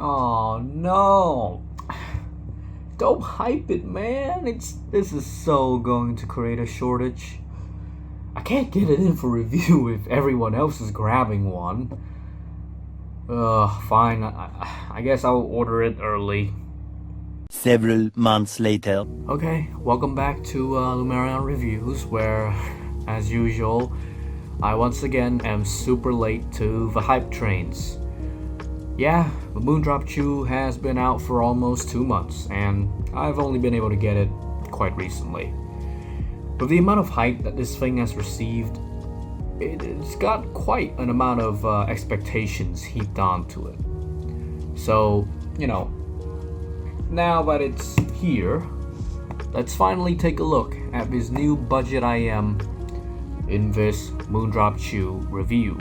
Oh no! Don't hype it, man. This is so going to create a shortage. I can't get it in for review if everyone else is grabbing one. Fine. I guess I'll order it early. Several months later. Okay, welcome back to Lumerion Reviews, where, as usual, I once again am super late to the hype trains. Yeah, the Moondrop Chu has been out for almost 2 months, and I've only been able to get it quite recently. With the amount of hype that this thing has received, it's got quite an amount of expectations heaped onto it. So, now that it's here, let's finally take a look at this new budget IEM in this Moondrop Chu review.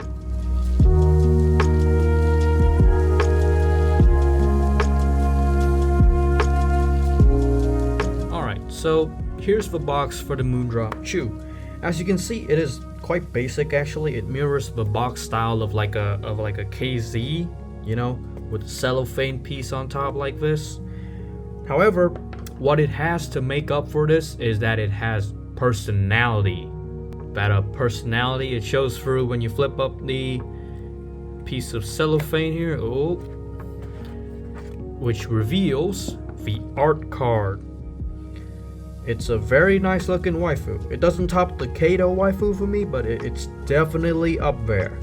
So here's the box for the Moondrop Chu. As you can see, it is quite basic actually. It mirrors the box style of like a KZ, with a cellophane piece on top like this. However, what it has to make up for this is that it has personality. Personality, it shows through when you flip up the piece of cellophane here, which reveals the art card. It's a very nice looking waifu. It doesn't top the Kato waifu for me, but it's definitely up there.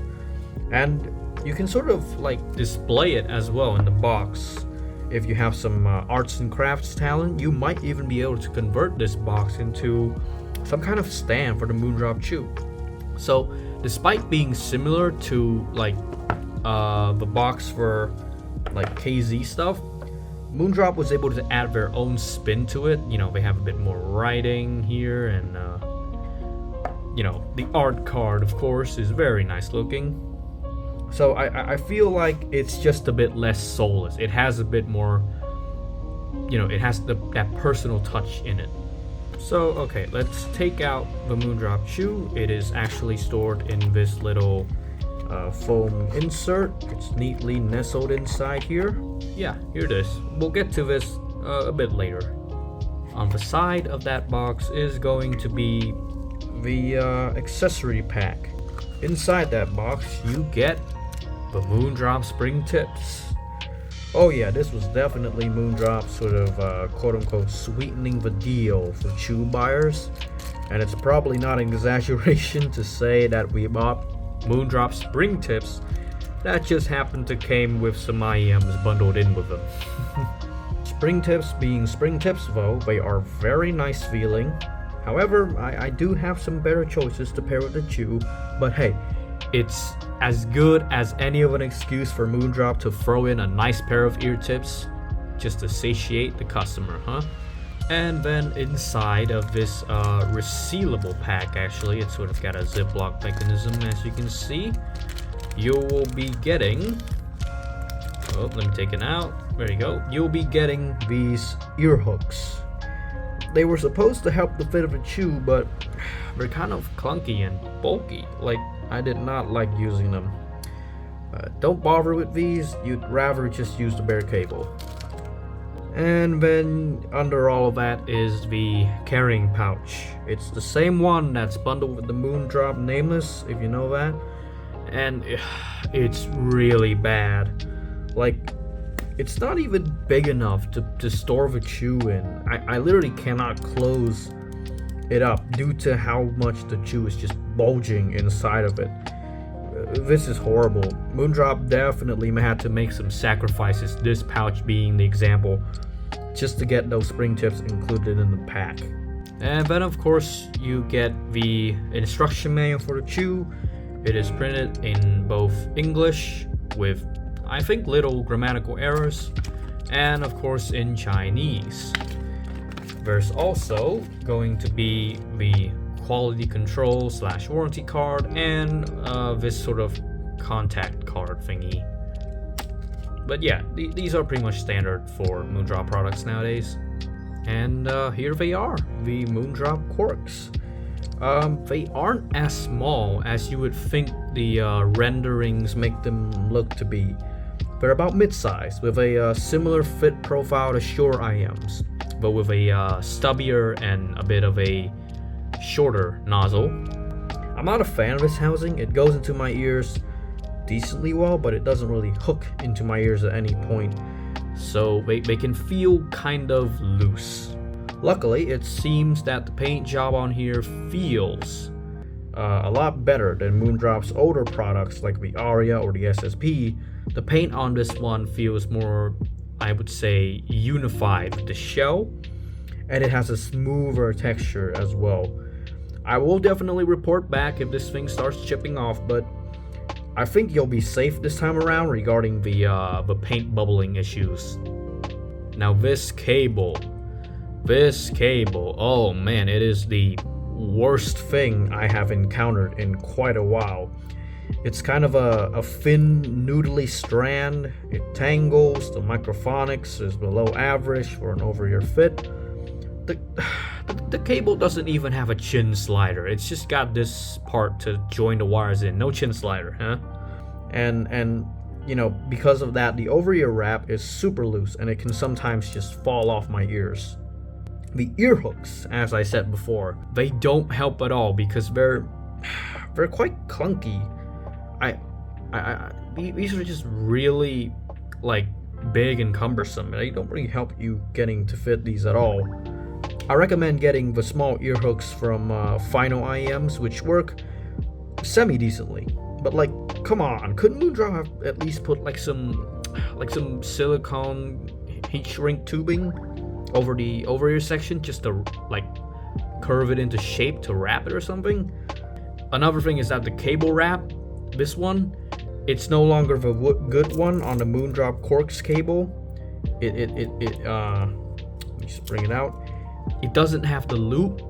And you can sort of like display it as well in the box. If you have some arts and crafts talent, you might even be able to convert this box into some kind of stand for the Moondrop Chu. So despite being similar to like the box for like KZ stuff, Moondrop was able to add their own spin to it. They have a bit more writing here, and the art card, of course, is very nice looking. So I feel like it's just a bit less soulless. It has a bit more, it has that personal touch in it. So okay, let's take out the Moondrop Chu. It is actually stored in this little foam insert. It's neatly nestled inside here. Yeah, here it is. We'll get to this a bit later. On the side of that box is going to be the accessory pack. Inside that box you get the Moondrop spring tips. Oh yeah, this was definitely Moondrop sort of quote-unquote sweetening the deal for Chu buyers. And it's probably not an exaggeration to say that we bought Moondrop spring tips that just happened to came with some IEMs bundled in with them. Spring tips being spring tips though, they are very nice feeling. However, I do have some better choices to pair with the Chu, but hey, it's as good as any of an excuse for Moondrop to throw in a nice pair of ear tips just to satiate the customer, huh? And then inside of this resealable pack, actually, it's sort of got a Ziploc mechanism, as you can see. You will be getting, let me take it out. There you go. You'll be getting these ear hooks. They were supposed to help the fit of the Chu, but they're kind of clunky and bulky. Like, I did not like using them. Don't bother with these. You'd rather just use the bare cable. And then under all of that is the carrying pouch. It's the same one that's bundled with the Moondrop Nameless, if you know that. And it's really bad. Like, it's not even big enough to store the Chu in. I literally cannot close it up due to how much the Chu is just bulging inside of it. This is horrible. Moondrop definitely had to make some sacrifices, this pouch being the example, just to get those spring tips included in the pack. And then of course you get the instruction manual for the Chu. It is printed in both English with, I think, little grammatical errors, and of course in Chinese. There's also going to be the quality control / warranty card and this sort of contact card thingy. But yeah, these are pretty much standard for Moondrop products nowadays. And here they are, the Moondrop Quirks. They aren't as small as you would think the renderings make them look to be. They're about mid-size, with a similar fit profile to Shure IEMs, but with a stubbier and a bit of a shorter nozzle. I'm not a fan of this housing. It goes into my ears decently well, but it doesn't really hook into my ears at any point, so they can feel kind of loose. Luckily, it seems that the paint job on here feels a lot better than Moondrop's older products like the Aria or the SSP. The paint on this one feels more, I would say, unified with the shell, and it has a smoother texture as well. I will definitely report back if this thing starts chipping off, but I think you'll be safe this time around regarding the paint bubbling issues. Now this cable, oh man, it is the worst thing I have encountered in quite a while. It's kind of a thin, noodly strand. It tangles. The microphonics is below average for an over-ear fit. The cable doesn't even have a chin slider. It's just got this part to join the wires in. No chin slider, huh? And you know, because of that, the over-ear wrap is super loose and it can sometimes just fall off my ears. The ear hooks, as I said before, they don't help at all because they're quite clunky. These are just really like big and cumbersome, and they don't really help you getting to fit these at all. I recommend getting the small ear hooks from Final IEMs, which work semi-decently. But like, come on, couldn't Moondrop have at least put like some silicone heat shrink tubing over the over-ear section just to like curve it into shape to wrap it or something? Another thing is that the cable wrap, this one, it's no longer the good one on the Moondrop Corks cable. Let me just bring it out. It doesn't have the loop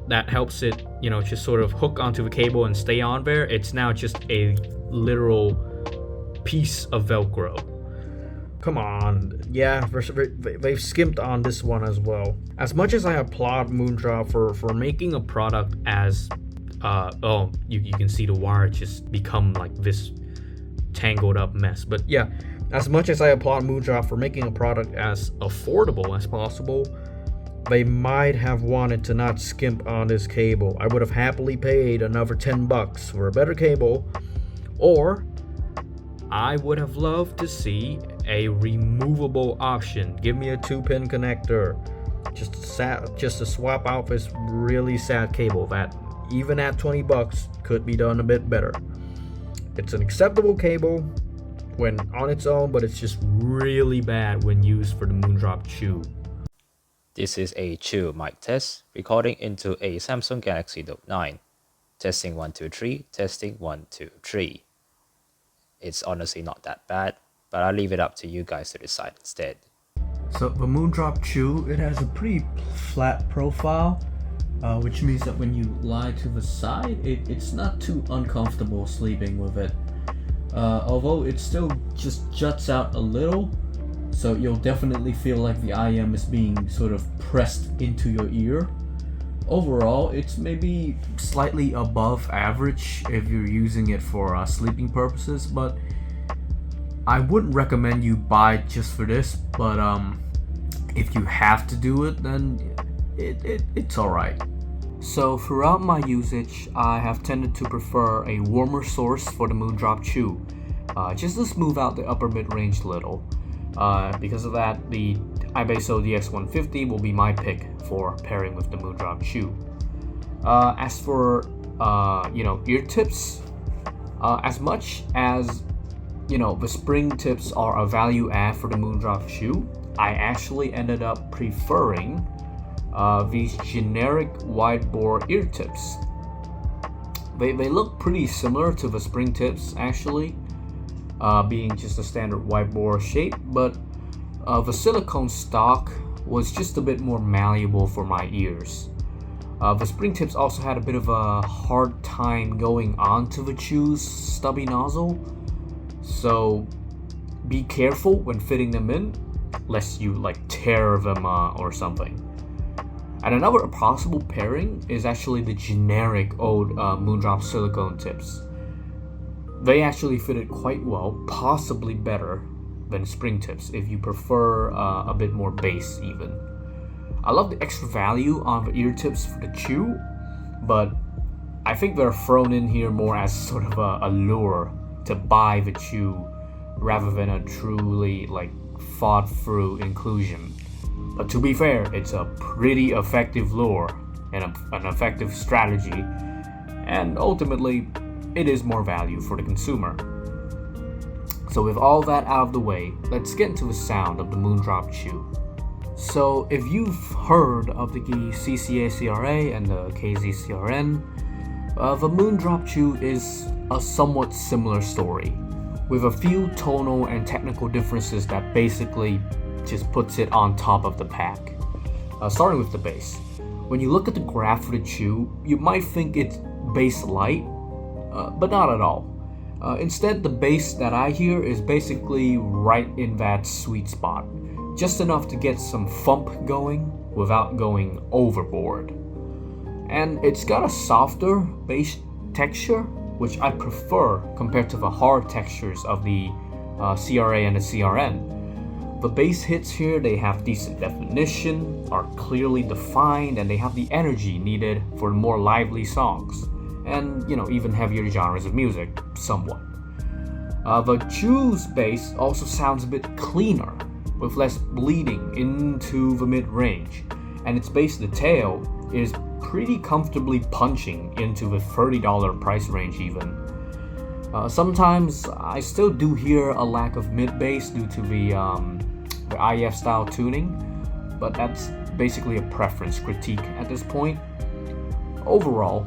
that helps it, you know, just sort of hook onto the cable and stay on there. It's now just a literal piece of Velcro. Come on, yeah, they've skimped on this one as well. As much as I applaud Moondrop for making a product as, you can see the wire just become like this tangled up mess. But yeah, as much as I applaud Moondrop for making a product as affordable as possible, they might have wanted to not skimp on this cable. I would have happily paid another $10 for a better cable, or I would have loved to see a removable option. Give me a 2-pin connector, just to swap out this really sad cable that even at $20 could be done a bit better. It's an acceptable cable when on its own, but it's just really bad when used for the Moondrop Chu. This is a Chu mic test, recording into a Samsung Galaxy Note 9. Testing 1, 2, 3, testing 1, 2, 3. It's honestly not that bad, but I'll leave it up to you guys to decide instead. So the Moondrop Chu, it has a pretty flat profile, which means that when you lie to the side, it's not too uncomfortable sleeping with it. Although it still just juts out a little, so you'll definitely feel like the IEM is being sort of pressed into your ear. Overall, it's maybe slightly above average if you're using it for sleeping purposes, but I wouldn't recommend you buy it just for this. But if you have to do it, then it's alright. So throughout my usage, I have tended to prefer a warmer source for the Moondrop Chu, just to smooth out the upper mid-range a little. Because of that, the iBasso DX150 will be my pick for pairing with the Moondrop Chu. As for ear tips, as much as the spring tips are a value add for the Moondrop Chu, I actually ended up preferring these generic wide bore ear tips. They look pretty similar to the spring tips actually, being just a standard wide bore shape, but the silicone stock was just a bit more malleable for my ears. The spring tips also had a bit of a hard time going onto the Chu's stubby nozzle, so be careful when fitting them in, lest you tear them or something. And another possible pairing is actually the generic old Moondrop silicone tips. They actually fitted quite well, possibly better, than spring tips if you prefer a bit more bass even. I love the extra value on the ear tips for the Chu, but I think they're thrown in here more as sort of a lure to buy the Chu rather than a truly thought through inclusion. But to be fair, it's a pretty effective lure and an effective strategy, and ultimately it is more value for the consumer. So with all that out of the way, let's get into the sound of the Moondrop Chu. So if you've heard of the CCA CRA and the KZ CRN, the Moondrop Chu is a somewhat similar story, with a few tonal and technical differences that basically just puts it on top of the pack. Starting with the bass. When you look at the graph for the Chu, you might think it's bass light, but not at all. Instead, the bass that I hear is basically right in that sweet spot, just enough to get some thump going without going overboard. And it's got a softer bass texture, which I prefer compared to the hard textures of the CRA and the CRN. The bass hits here, they have decent definition, are clearly defined, and they have the energy needed for more lively songs, and even heavier genres of music, somewhat. The Chu's bass also sounds a bit cleaner, with less bleeding into the mid-range, and its bass detail is pretty comfortably punching into the $30 price range even. Sometimes I still do hear a lack of mid-bass due to the IF style tuning, but that's basically a preference critique at this point. Overall,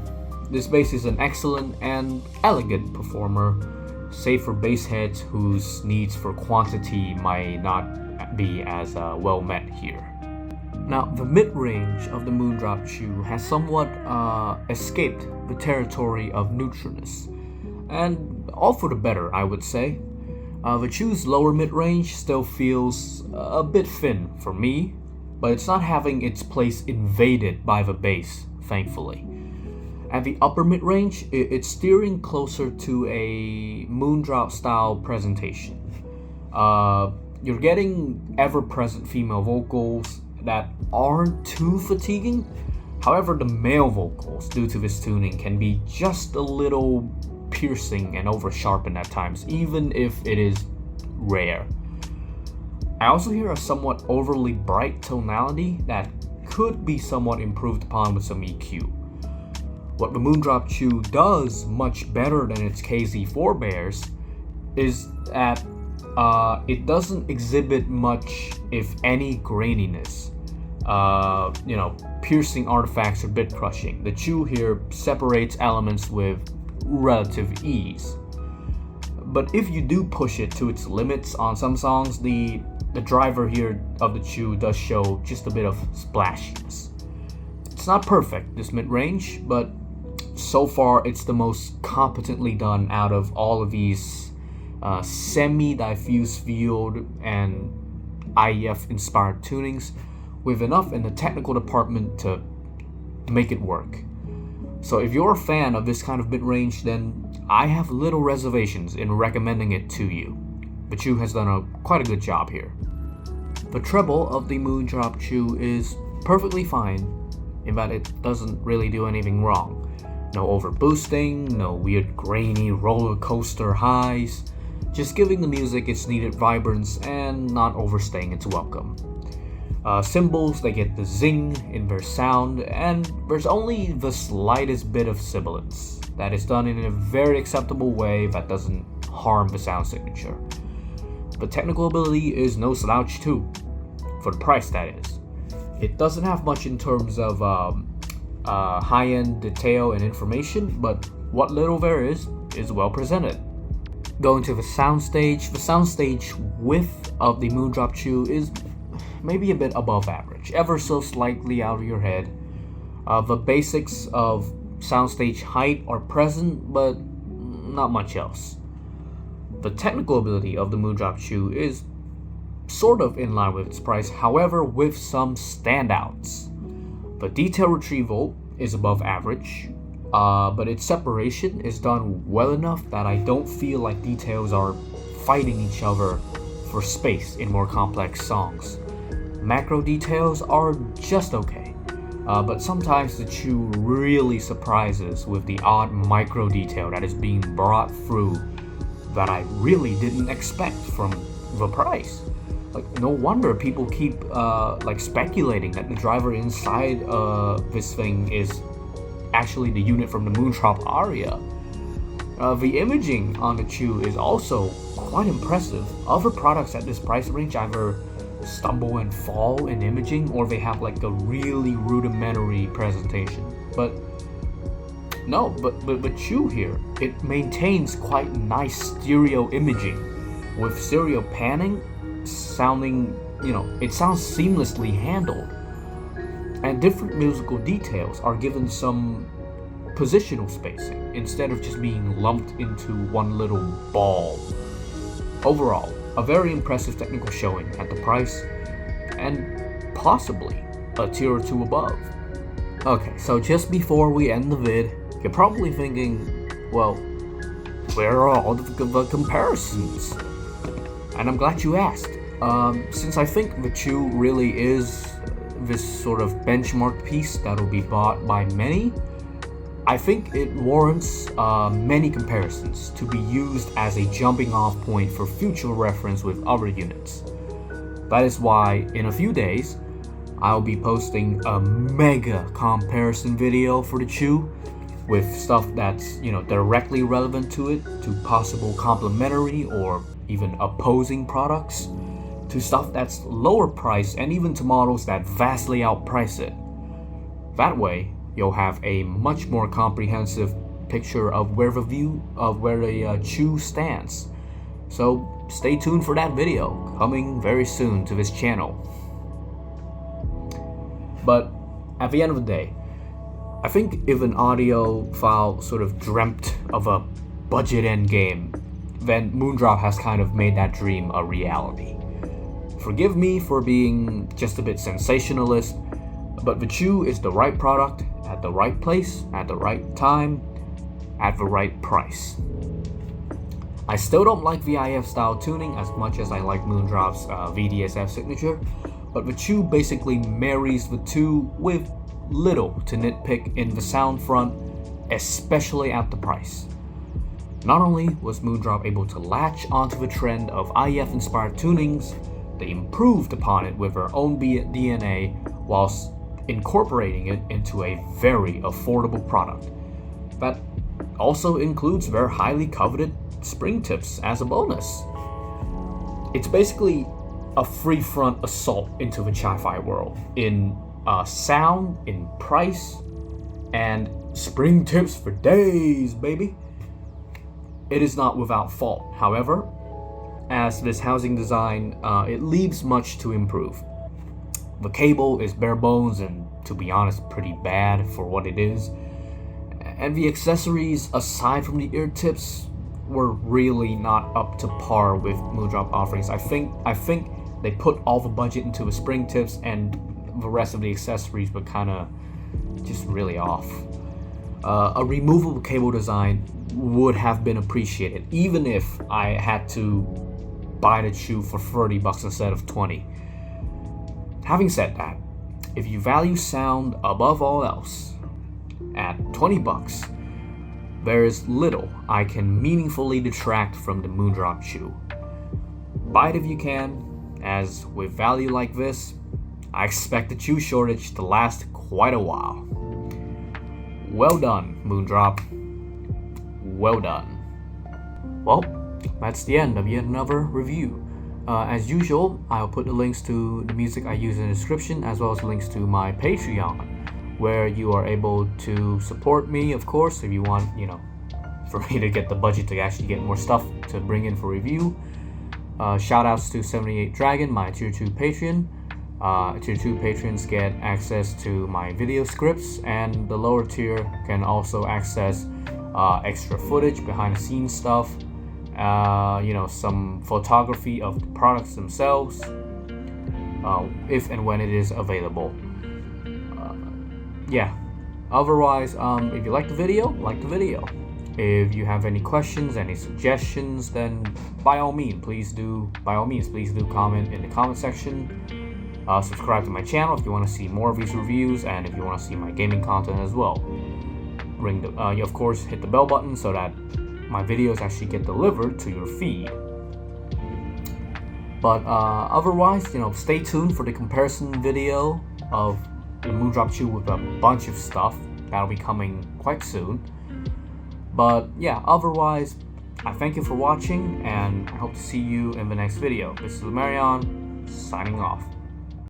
this bass is an excellent and elegant performer, save for bass heads whose needs for quantity might not be as well met here. Now, the mid-range of the Moondrop Chu has somewhat escaped the territory of neutralness, and all for the better, I would say. The Chu's lower mid-range still feels a bit thin for me, but it's not having its place invaded by the bass, thankfully. At the upper mid-range, it's steering closer to a Moondrop style presentation. You're getting ever-present female vocals that aren't too fatiguing. However, the male vocals, due to this tuning, can be just a little piercing and over-sharpened at times, even if it is rare. I also hear a somewhat overly bright tonality that could be somewhat improved upon with some EQ. What the Moondrop Chu does much better than its KZ forebears is that it doesn't exhibit much, if any, graininess. Piercing artifacts or bit crushing. The Chu here separates elements with relative ease. But if you do push it to its limits on some songs, the driver here of the Chu does show just a bit of splashiness. It's not perfect, this mid-range, but so far it's the most competently done out of all of these semi-diffuse field and IEF-inspired tunings, with enough in the technical department to make it work. So if you're a fan of this kind of mid-range, then I have little reservations in recommending it to you. The Chu has done quite a good job here. The treble of the Moondrop Chu is perfectly fine, in that it doesn't really do anything wrong. No overboosting, no weird grainy roller coaster highs, just giving the music its needed vibrance and not overstaying its welcome. Cymbals, they get the zing in their sound, and there's only the slightest bit of sibilance that is done in a very acceptable way that doesn't harm the sound signature. But technical ability is no slouch too, for the price that is. It doesn't have much in terms of high-end detail and information, but what little there is well presented. Going to the soundstage width of the Moondrop Chu is maybe a bit above average, ever so slightly out of your head. The basics of soundstage height are present, but not much else. The technical ability of the Moondrop Chu is sort of in line with its price, however with some standouts. The detail retrieval is above average, but its separation is done well enough that I don't feel like details are fighting each other for space in more complex songs. Macro details are just okay, but sometimes the Chu really surprises with the odd micro detail that is being brought through that I really didn't expect from the price. Like, no wonder people keep speculating that the driver inside this thing is actually the unit from the Moondrop aria. The imaging on the Chu is also quite impressive. Other products at this price range either stumble and fall in imaging, or they have like a really rudimentary presentation. But Chu here, it maintains quite nice stereo imaging with stereo panning sounding, it sounds seamlessly handled. And different musical details are given some positional spacing instead of just being lumped into one little ball. Overall, a very impressive technical showing at the price, and possibly a tier or two above. Okay, so just before we end the vid, you're probably thinking, well, where are all the comparisons? And I'm glad you asked. Since I think the Chu really is this sort of benchmark piece that'll be bought by many, I think it warrants many comparisons to be used as a jumping off point for future reference with other units. That is why in a few days, I'll be posting a mega comparison video for the Chu with stuff that's, directly relevant to it, to possible complementary or even opposing products, to stuff that's lower priced, and even to models that vastly outprice it. That way, you'll have a much more comprehensive picture of where the Chu stands. So stay tuned for that video, coming very soon to this channel. But at the end of the day, I think if an audiophile sort of dreamt of a budget endgame, then Moondrop has kind of made that dream a reality. Forgive me for being just a bit sensationalist, but the Chu is the right product at the right place, at the right time, at the right price. I still don't like VIF style tuning as much as I like Moondrop's VDSF signature, but the Chu basically marries the two with little to nitpick in the sound front, especially at the price. Not only was Moondrop able to latch onto the trend of IEF inspired tunings, they improved upon it with their own DNA whilst incorporating it into a very affordable product. That also includes their highly coveted spring tips as a bonus. It's basically a free front assault into the Chifi world in sound, in price, and spring tips for days, baby. It is not without fault, however, as this housing design, it leaves much to improve. The cable is bare bones and, to be honest, pretty bad for what it is. And the accessories, aside from the ear tips, were really not up to par with Moondrop offerings. I think they put all the budget into the spring tips, and the rest of the accessories were kind of just really off. A removable cable design would have been appreciated, even if I had to buy the Chu for $30 instead of $20. Having said that, if you value sound above all else, at $20, there is little I can meaningfully detract from the Moondrop Chu. Buy it if you can, as with value like this, I expect the Chu shortage to last quite a while. Well done, Moondrop. Well done. Well, that's the end of yet another review. As usual, I'll put the links to the music I use in the description, as well as links to my Patreon, where you are able to support me, of course, if you want, for me to get the budget to actually get more stuff to bring in for review. Shoutouts to 78 Dragon, my tier 2 patron. Tier 2 patrons get access to my video scripts, and the lower tier can also access extra footage, behind the scenes stuff, some photography of the products themselves, if and when it is available. Otherwise, if you like the video, If you have any questions, any suggestions, then by all means, please do comment in the comment section. Subscribe to my channel if you want to see more of these reviews, and if you want to see my gaming content as well. You of course hit the bell button so that my videos actually get delivered to your feed. But otherwise, stay tuned for the comparison video of the Moondrop Chu with a bunch of stuff that'll be coming quite soon. But yeah, otherwise, I thank you for watching, and I hope to see you in the next video. This is Marion, signing off.